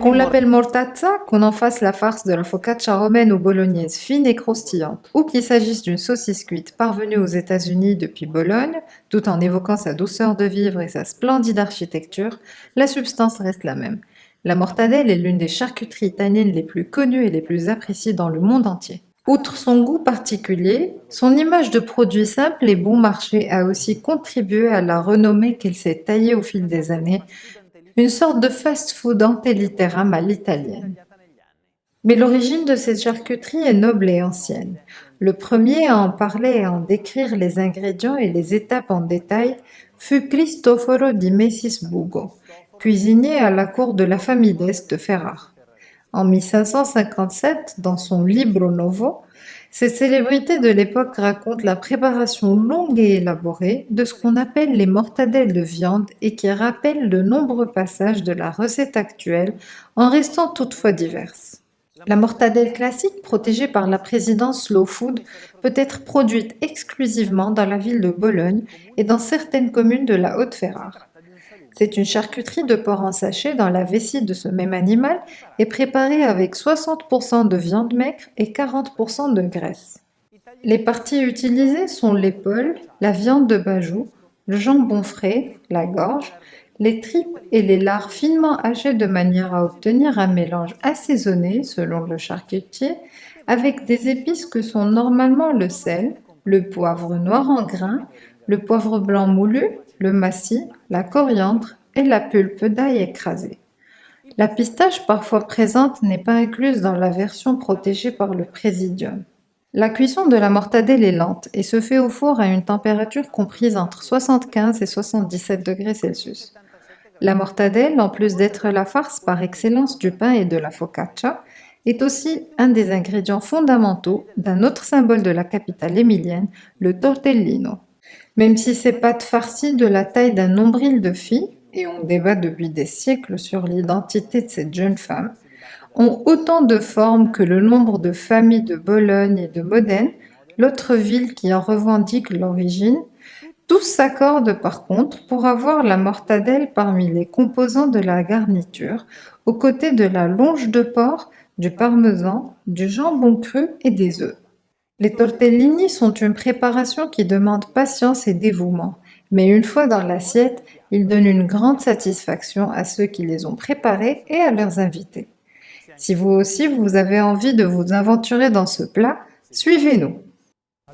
Qu'on l'appelle mortazza, qu'on en fasse la farce de la focaccia romaine ou bolognaise fine et croustillante, ou qu'il s'agisse d'une saucisse cuite parvenue aux États-Unis depuis Bologne, tout en évoquant sa douceur de vivre et sa splendide architecture, la substance reste la même. La mortadelle est l'une des charcuteries italiennes les plus connues et les plus appréciées dans le monde entier. Outre son goût particulier, son image de produit simple et bon marché a aussi contribué à la renommée qu'elle s'est taillée au fil des années, une sorte de fast-food ante litteram à l'italienne. Mais l'origine de cette charcuterie est noble et ancienne. Le premier à en parler et à en décrire les ingrédients et les étapes en détail fut Cristoforo di Messisbugo, cuisinier à la cour de la famille d'Este de Ferrare. En 1557, dans son Libro Novo, cette célébrité de l'époque raconte la préparation longue et élaborée de ce qu'on appelle les mortadelles de viande et qui rappelle de nombreux passages de la recette actuelle en restant toutefois diverses. La mortadelle classique, protégée par la présidence Slow Food, peut être produite exclusivement dans la ville de Bologne et dans certaines communes de la Haute-Ferrare. C'est une charcuterie de porc en sachet dans la vessie de ce même animal et préparée avec 60% de viande maigre et 40% de graisse. Les parties utilisées sont l'épaule, la viande de bajou, le jambon frais, la gorge, les tripes et les lards finement hachés de manière à obtenir un mélange assaisonné, selon le charcutier, avec des épices que sont normalement le sel, le poivre noir en grains, le poivre blanc moulu, le massis, la coriandre et la pulpe d'ail écrasée. La pistache parfois présente n'est pas incluse dans la version protégée par le Présidium. La cuisson de la mortadelle est lente et se fait au four à une température comprise entre 75 et 77 degrés Celsius. La mortadelle, en plus d'être la farce par excellence du pain et de la focaccia, est aussi un des ingrédients fondamentaux d'un autre symbole de la capitale émilienne, le tortellino. Même si ces pâtes farcies de la taille d'un nombril de fille, et on débat depuis des siècles sur l'identité de cette jeune femme, ont autant de formes que le nombre de familles de Bologne et de Modène, l'autre ville qui en revendique l'origine, tous s'accordent par contre pour avoir la mortadelle parmi les composants de la garniture, aux côtés de la longe de porc, du parmesan, du jambon cru et des œufs. Les tortellini sont une préparation qui demande patience et dévouement, mais une fois dans l'assiette, ils donnent une grande satisfaction à ceux qui les ont préparés et à leurs invités. Si vous aussi vous avez envie de vous aventurer dans ce plat, suivez-nous.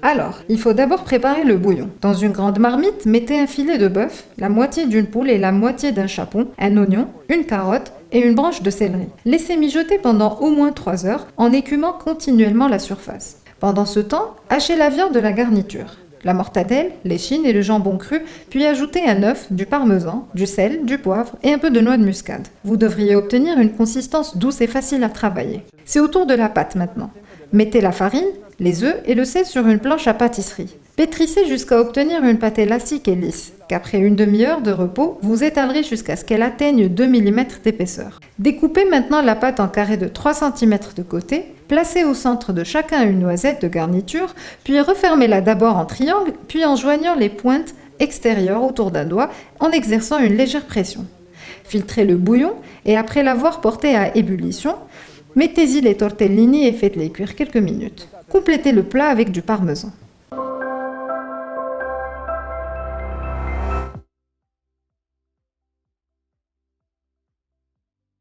Alors, il faut d'abord préparer le bouillon. Dans une grande marmite, mettez un filet de bœuf, la moitié d'une poule et la moitié d'un chapon, un oignon, une carotte et une branche de céleri. Laissez mijoter pendant au moins 3 heures en écumant continuellement la surface. Pendant ce temps, hachez la viande de la garniture, la mortadelle, l'échine et le jambon cru, puis ajoutez un œuf, du parmesan, du sel, du poivre et un peu de noix de muscade. Vous devriez obtenir une consistance douce et facile à travailler. C'est au tour de la pâte maintenant. Mettez la farine, les œufs et le sel sur une planche à pâtisserie. Pétrissez jusqu'à obtenir une pâte élastique et lisse, qu'après une demi-heure de repos, vous étalerez jusqu'à ce qu'elle atteigne 2 mm d'épaisseur. Découpez maintenant la pâte en carrés de 3 cm de côté, placez au centre de chacun une noisette de garniture, puis refermez-la d'abord en triangle, puis en joignant les pointes extérieures autour d'un doigt en exerçant une légère pression. Filtrez le bouillon et après l'avoir porté à ébullition, mettez-y les tortellini et faites-les cuire quelques minutes. Complétez le plat avec du parmesan.